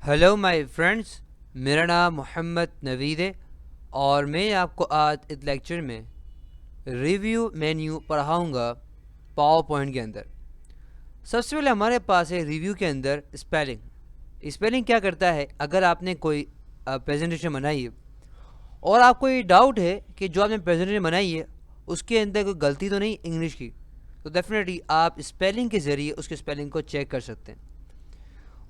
Hello my friends, मेरा नाम मोहम्मद नवीद है और मैं आपको आज इस लेक्चर में रिव्यू मेन्यू पढ़ाऊँगा पावर पॉइंट के अंदर। सबसे पहले हमारे पास है रिव्यू के अंदर स्पेलिंग। स्पेलिंग क्या करता है, अगर आपने कोई प्रेजेंटेशन बनाई है और आपको ये डाउट है कि जो आपने प्रेजेंटेशन बनाई है उसके अंदर कोई गलती तो नहीं इंग्लिश की, तो डेफिनेटली आप स्पेलिंग के ज़रिए उसके स्पेलिंग को चेक कर सकते हैं।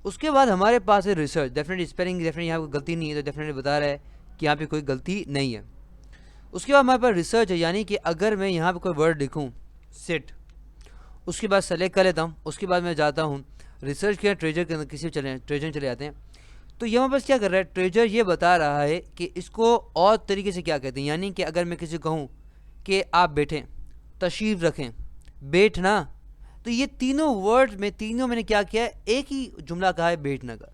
उसके बाद हमारे पास है रिसर्च। डेफिनेटली स्पेलिंग डेफिनेटली यहाँ कोई गलती नहीं है, तो डेफिनेटली बता रहा है कि यहाँ पे कोई गलती नहीं है। उसके बाद हमारे पास रिसर्च है, यानी कि अगर मैं यहाँ पे कोई वर्ड लिखूँ सिट, उसके बाद सेलेक्ट कर लेता हूँ, उसके बाद मैं जाता हूँ रिसर्च के ट्रेजर के अंदर, किसी ट्रेजर चले जाते हैं, तो यहाँ पास क्या कर रहा है, ट्रेजर ये बता रहा है कि इसको और तरीके से क्या कहते हैं। यानी कि अगर मैं किसी को कहूँ कि आप बैठें, तशरीफ़ रखें, बैठना, तो ये तीनों वर्ड में तीनों मैंने क्या किया है, एक ही जुमला कहा है बैठना का,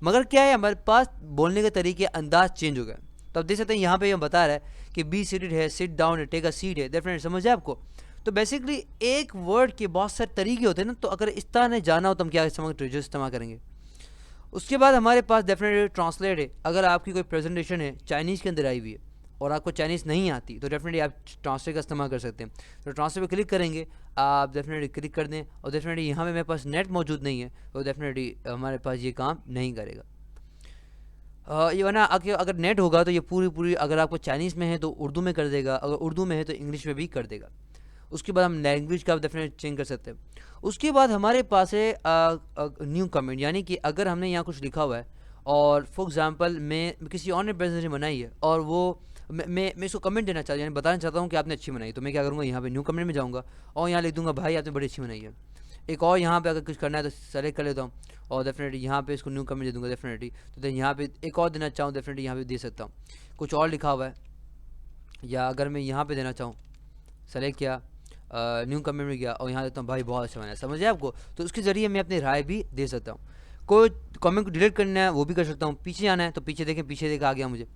मगर क्या है हमारे पास बोलने के तरीके अंदाज चेंज हो गया। तो आप देख सकते हैं यहाँ पे ये बता रहा है कि बी सीटेड है, सिट डाउन है, टेक अ सीट है। डेफिनेटली समझ है आपको। तो बेसिकली एक वर्ड के बहुत सारे तरीके होते हैं ना, तो अगर इस तरह ने जाना हो तो हम क्या इस्तेमाल ट्रेजर इस्तेमाल करेंगे। उसके बाद हमारे पास डेफिनेटली ट्रांसलेट है। अगर आपकी कोई प्रेजेंटेशन है चाइनीज़ के अंदर आई हुई है और आपको चाइनीज़ नहीं आती, तो डेफिनेटली आप ट्रांसलेट का इस्तेमाल कर सकते हैं। तो ट्रांसलेट पे क्लिक करेंगे, आप डेफिनेटली क्लिक कर दें, और डेफिनेटली यहाँ पे मेरे पास नेट मौजूद नहीं है, तो डेफिनेटली हमारे पास ये काम नहीं करेगा। ये वरना अगर नेट होगा तो ये पूरी अगर आपको चाइनीज़ में है तो उर्दू में कर देगा, अगर उर्दू में है तो इंग्लिश में भी कर देगा। उसके बाद हम लैंग्वेज का डेफिनेट चेंज कर सकते हैं। उसके बाद हमारे पास है न्यू कमेंट, यानी कि अगर हमने यहाँ कुछ लिखा हुआ है और फॉर एग्जांपल मैं किसी और ने प्रेजेंटेशन बनाई है और वो मैं इसको कमेंट देना चाहता हूँ, यानी बताना चाहता हूँ कि आपने अच्छी बनाई, तो मैं क्या करूँगा, यहाँ पे न्यू कमेंट में जाऊँगा और यहाँ लिख दूँगा भाई आपने बड़ी अच्छी बनाई है। एक और यहाँ पे अगर कुछ करना है तो सेलेक्ट कर लेता हूँ और डेफिनेटली यहाँ पे इसको न्यू कमेंट दे दूँगा डेफिनेटली। तो यहाँ पे एक और देना चाहूँ डेफिनेटली यहाँ पे दे सकता हूँ। कुछ और लिखा हुआ है, या अगर मैं यहाँ पे देना चाहूँ, सेलेक्ट किया, न्यू कमेंट में गया और यहाँ देता हूँ भाई बहुत अच्छा बनाया। समझ है आपको। तो उसके ज़रिए मैं अपनी राय भी दे सकता हूँ। कोई कमेंट को डिलीट करना है वो भी कर सकता हूँ। पीछे जाना है तो पीछे देखें, पीछे देखा आ गया मुझे।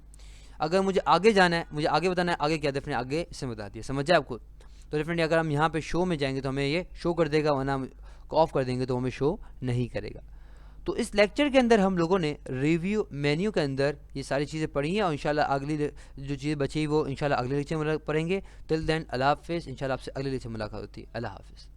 अगर मुझे आगे जाना है, मुझे आगे बताना है, आगे क्या, डेफिनेटली आगे से बता दिया। समझ है आपको। तो डेफिनेटली अगर हम यहाँ पे शो में जाएंगे तो हमें ये शो कर देगा, वरना हम ऑफ कर देंगे तो हमें शो नहीं करेगा। तो इस लेक्चर के अंदर हम लोगों ने रिव्यू मेन्यू के अंदर ये सारी चीज़ें पढ़ी हैं, और इंशाल्लाह अगली जो चीज़ें बची वो इंशाल्लाह अगले लेक्चर में पढ़ेंगे। टिल देन अल्लाह हाफिज़। इंशाल्लाह आपसे अगले लेक्चर में मुलाकात होती है। अल्लाह हाफिज़।